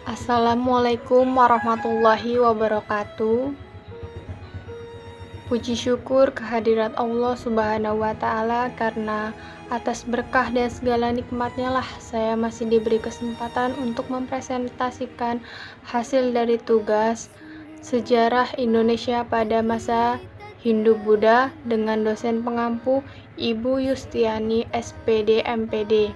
Assalamualaikum warahmatullahi wabarakatuh. Puji syukur kehadirat Allah Subhanahu wa Ta'ala, karena atas berkah dan segala nikmatnya lah saya masih diberi kesempatan untuk mempresentasikan hasil dari tugas sejarah Indonesia pada masa Hindu-Buddha dengan dosen pengampu Ibu Yustiani SPD MPD.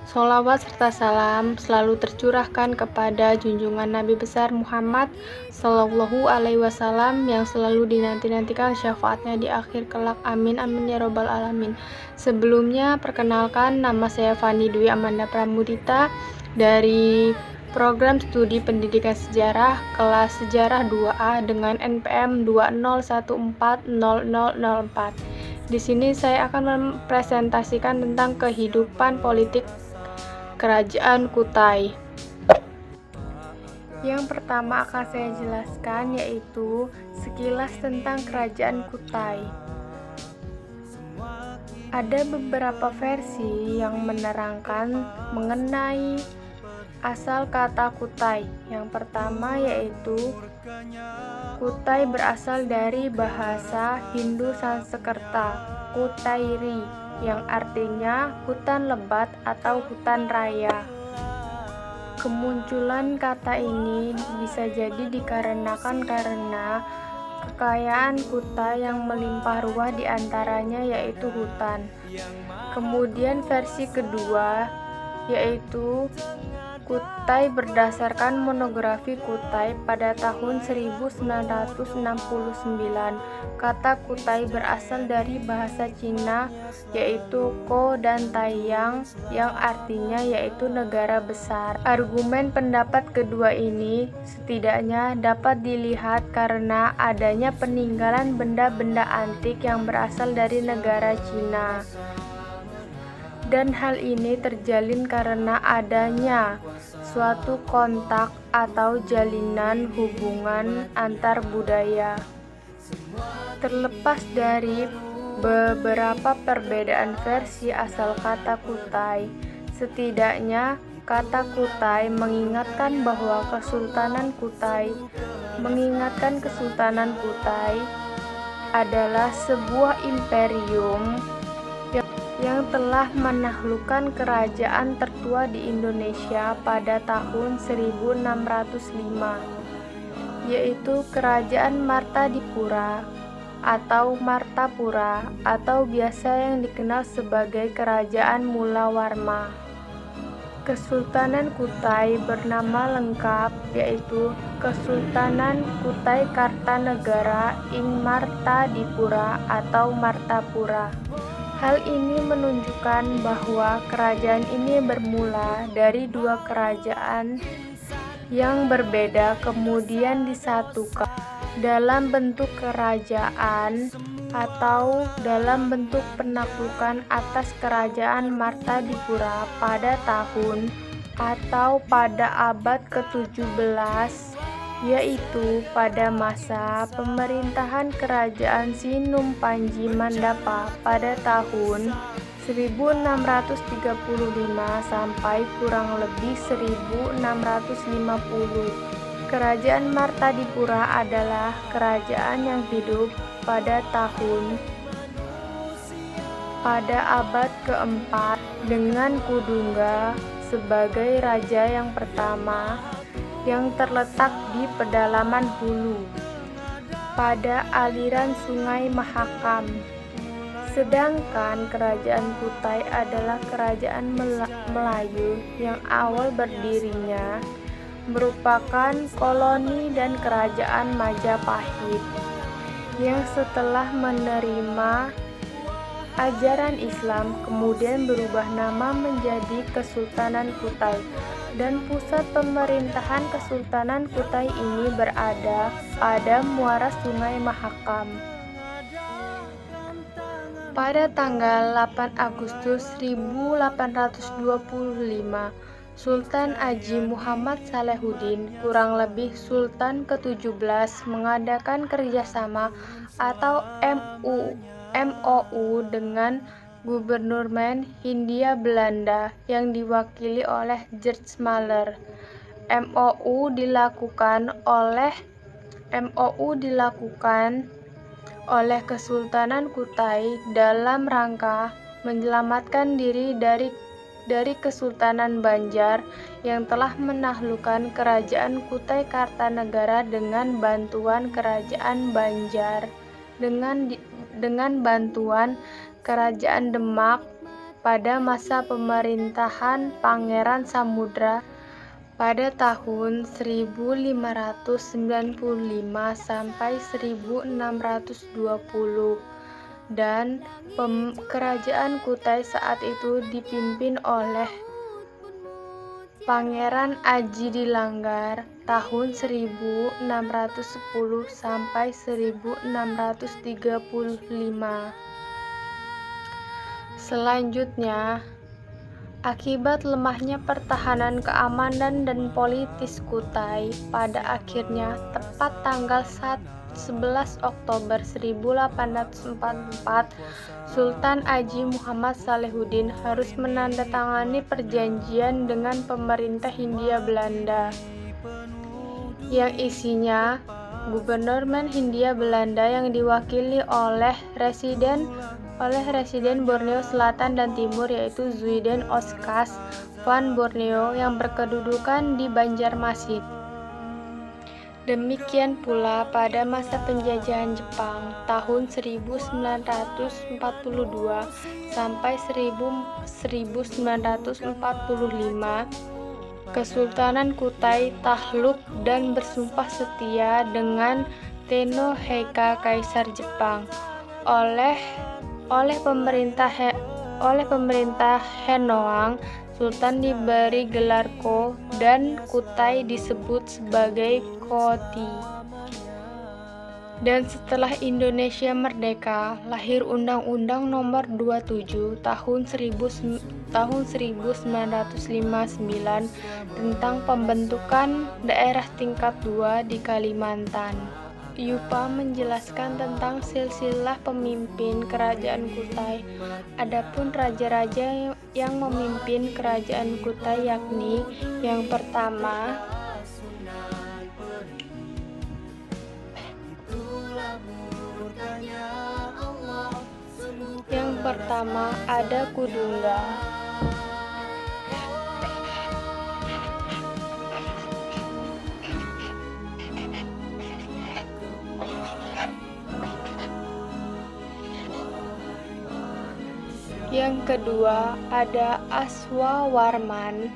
Sholawat serta salam selalu tercurahkan kepada junjungan Nabi besar Muhammad Sallallahu Alaihi Wasallam yang selalu dinanti-nantikan syafaatnya di akhir kelak. Amin amin ya robbal alamin. Sebelumnya, perkenalkan, nama saya Fani Dwi Amanda Pramudita dari Program Studi Pendidikan Sejarah kelas Sejarah 2A dengan NPM 201400004. Di sini saya akan mempresentasikan tentang kehidupan politik Kerajaan Kutai. Yang pertama akan saya jelaskan yaitu sekilas tentang Kerajaan Kutai. Ada beberapa versi yang menerangkan mengenai asal kata Kutai. Yang pertama yaitu Kutai berasal dari bahasa Hindu Sanskerta Kutairi, yang artinya hutan lebat atau hutan raya. Kemunculan kata ini bisa jadi dikarenakan karena kekayaan Kutai yang melimpah ruah diantaranya yaitu hutan. Kemudian versi kedua yaitu Kutai berdasarkan monografi Kutai pada tahun 1969. Kata Kutai berasal dari bahasa Cina yaitu Ko dan Taiyang, yang artinya yaitu negara besar. Argumen pendapat kedua ini setidaknya dapat dilihat karena adanya peninggalan benda-benda antik yang berasal dari negara Cina. Dan hal ini terjalin karena adanya suatu kontak atau jalinan hubungan antar budaya. Terlepas dari beberapa perbedaan versi asal kata Kutai, setidaknya kata Kutai mengingatkan bahwa Kesultanan Kutai adalah sebuah imperium yang telah menaklukkan kerajaan tertua di Indonesia pada tahun 1605, yaitu Kerajaan Martadipura atau Martapura, atau biasa yang dikenal sebagai Kerajaan Mulawarma. Kesultanan Kutai bernama lengkap yaitu Kesultanan Kutai Kartanegara ing Martadipura atau Martapura. Hal ini menunjukkan bahwa kerajaan ini bermula dari dua kerajaan yang berbeda kemudian disatukan dalam bentuk kerajaan atau dalam bentuk penaklukan atas Kerajaan Martadipura pada tahun atau pada abad ke-17, yaitu pada masa pemerintahan Kerajaan Sinum Panji Mandapa pada tahun 1635 sampai kurang lebih 1650. Kerajaan Martadipura adalah kerajaan yang hidup pada abad keempat dengan Kudungga sebagai raja yang pertama, yang terletak di pedalaman hulu pada aliran Sungai Mahakam. Sedangkan Kerajaan Kutai adalah kerajaan Melayu yang awal berdirinya merupakan koloni dan kerajaan Majapahit, yang setelah menerima ajaran Islam kemudian berubah nama menjadi Kesultanan Kutai, dan pusat pemerintahan Kesultanan Kutai ini berada pada muara Sungai Mahakam. Pada tanggal 8 Agustus 1825, Sultan Haji Muhammad Salehuddin, kurang lebih Sultan ke-17, mengadakan kerjasama atau MOU dengan Gubernur Hindia Belanda yang diwakili oleh George Smaller. MOU dilakukan oleh Kesultanan Kutai dalam rangka menyelamatkan diri dari Kesultanan Banjar yang telah menaklukkan Kerajaan Kutai Kartanegara dengan bantuan Kerajaan Banjar dengan bantuan Kerajaan Demak pada masa pemerintahan Pangeran Samudra pada tahun 1595 sampai 1620 dan Kerajaan Kutai saat itu dipimpin oleh Pangeran Aji Dilanggar tahun 1610 sampai 1635. Selanjutnya, akibat lemahnya pertahanan keamanan dan politis Kutai, pada akhirnya tepat tanggal 11 Oktober 1844, Sultan Haji Muhammad Salehuddin harus menandatangani perjanjian dengan pemerintah Hindia Belanda yang isinya Gubernur Hindia Belanda yang diwakili oleh Residen Borneo Selatan dan Timur yaitu Zuiden Oskas van Borneo yang berkedudukan di Banjarmasin. Demikian pula pada masa penjajahan Jepang tahun 1942 sampai 1945, Kesultanan Kutai takluk dan bersumpah setia dengan Tenno Heika Kaisar Jepang. Oleh pemerintah Henoang, Sultan diberi gelar Ko dan Kutai disebut sebagai Koti. Dan setelah Indonesia merdeka, lahir Undang-Undang Nomor 27 Tahun 1959 tentang pembentukan daerah tingkat 2 di Kalimantan. Yupa menjelaskan tentang silsilah pemimpin Kerajaan Kutai. Adapun raja-raja yang memimpin Kerajaan Kutai yakni yang pertama ada Kudungga. Yang kedua ada Aswawarman.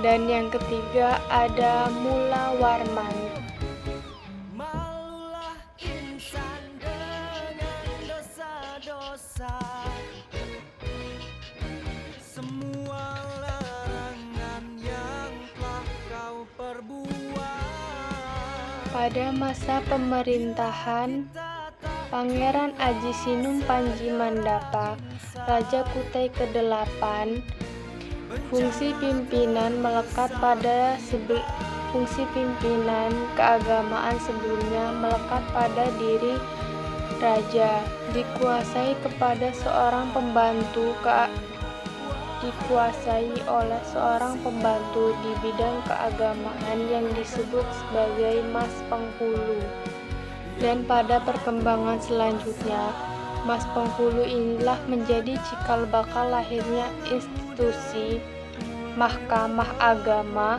Dan yang ketiga ada Mulawarman. Malulah insan dengan dosa-dosa, semua larangan yang telah kau perbuat. Pada masa pemerintahan Pangeran Aji Sinum Panji Mandapa, Raja Kutai ke-8, fungsi pimpinan keagamaan sebelumnya melekat pada diri raja, dikuasai oleh seorang pembantu di bidang keagamaan yang disebut sebagai Mas Penghulu. Dan pada perkembangan selanjutnya, Mas Penghulu inilah menjadi cikal bakal lahirnya institusi Mahkamah Agama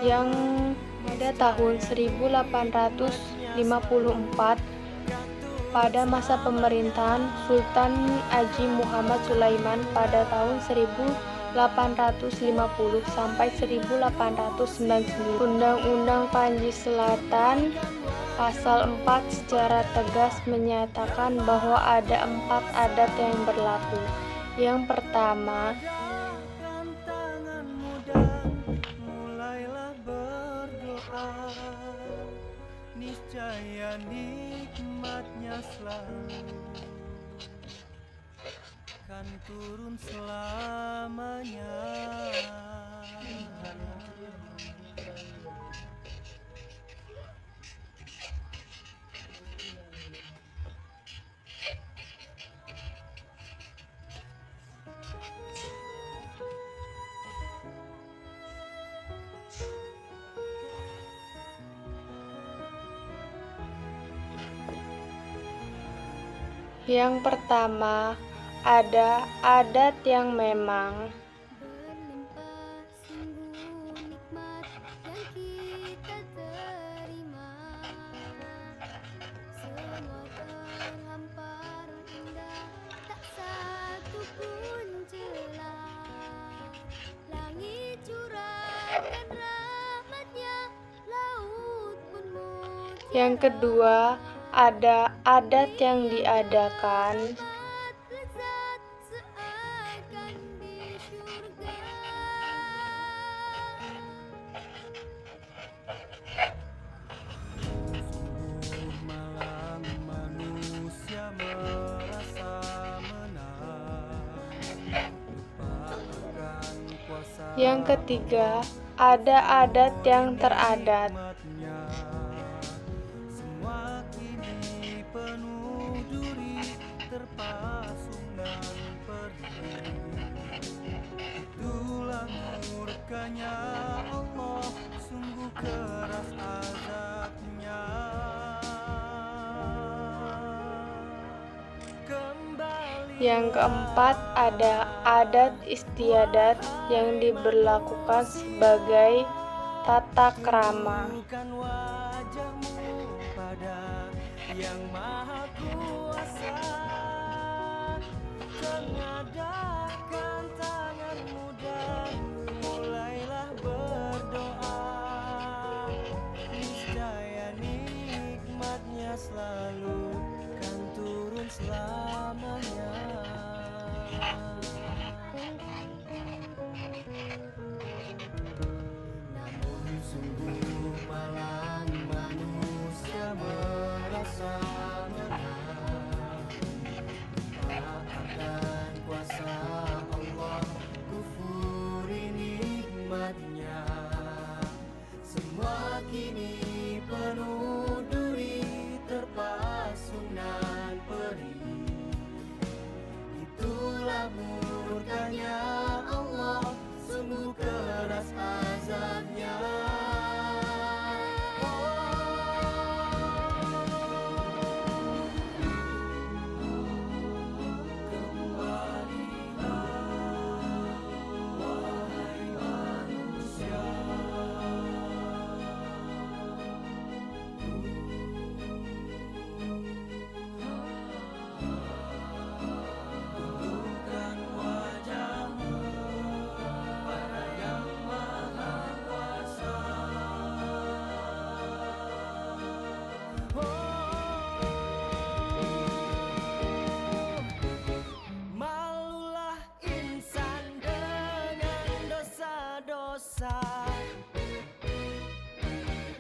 yang pada tahun 1854 pada masa pemerintahan Sultan Haji Muhammad Sulaiman pada tahun 1850 sampai 1899. Undang-Undang Panji Selatan Pasal 4 secara tegas menyatakan bahwa ada 4 adat yang berlaku. Yang pertama, Mulailah berdoa, niscaya nikmatnya selalu kan turun selamanya. Yang pertama, ada adat yang memang Berlimpah sungguh nikmat yang kita terima. Semua terhampar indah, tak satu pun celah. Langit curahkan rahmatnya, laut pun mutiara. Yang kedua, ada adat yang diadakan Nikmat lezat seakan di surga. Sungguh malang manusia merasa menang, lupa akan kuasa Yang ketiga, ada adat yang teradat. nikmatnya. Semua kini penuh duri, terpasung dan perih. Itulah murkanya Allah, sungguh keras azabnya. Kembali Yang keempat, ada adat istiadat yang diberlakukan sebagai tata krama. Tunjukkan wajahmu pada yang maha kuasa, tengadahkan tanganmu dan mulailah berdoa. Niscaya nikmatnya selalu kan turun selamanya. Namun sungguh malang manusia merasa menang, lupa akan kuasa Allah, kufuri nikmatnya. Semua kini penuh duri, terpasung dan perih. Itulah murkanya Allah, sungguh keras azabnya. Wahai manusia, tundukkan wajahmu pada yang maha kuasa. Malulah insan dengan dosa-dosa,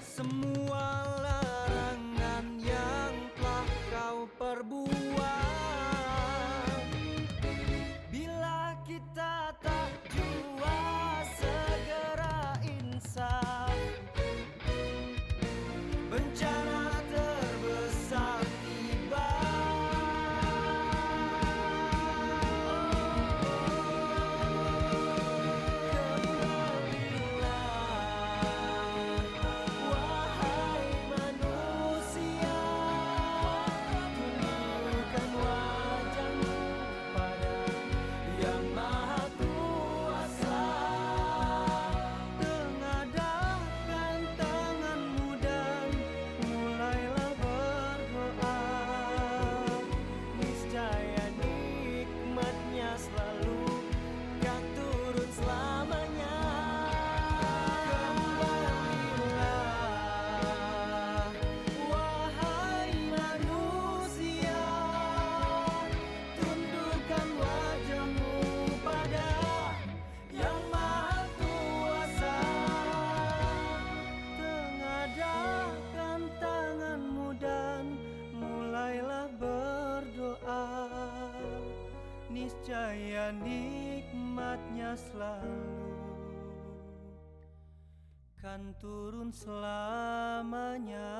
semua larangan yang telah kau perbuat. Bila kita tak jua segera insaf, bencana terbesar tiba. Kembalilah, wahai manusia, tundukkan wajahmu pada yang maha kuasa, tengadahkan tanganmu dan mulailah berdoa. Niscaya nikmatnya selalu kan turun selamanya. Kembalilah, wahai manusia, tundukkan wajahmu pada yang maha kuasa, tengadahkan tanganmu dan mulailah berdoa. Niscaya nikmatnya selalu kan turun selamanya.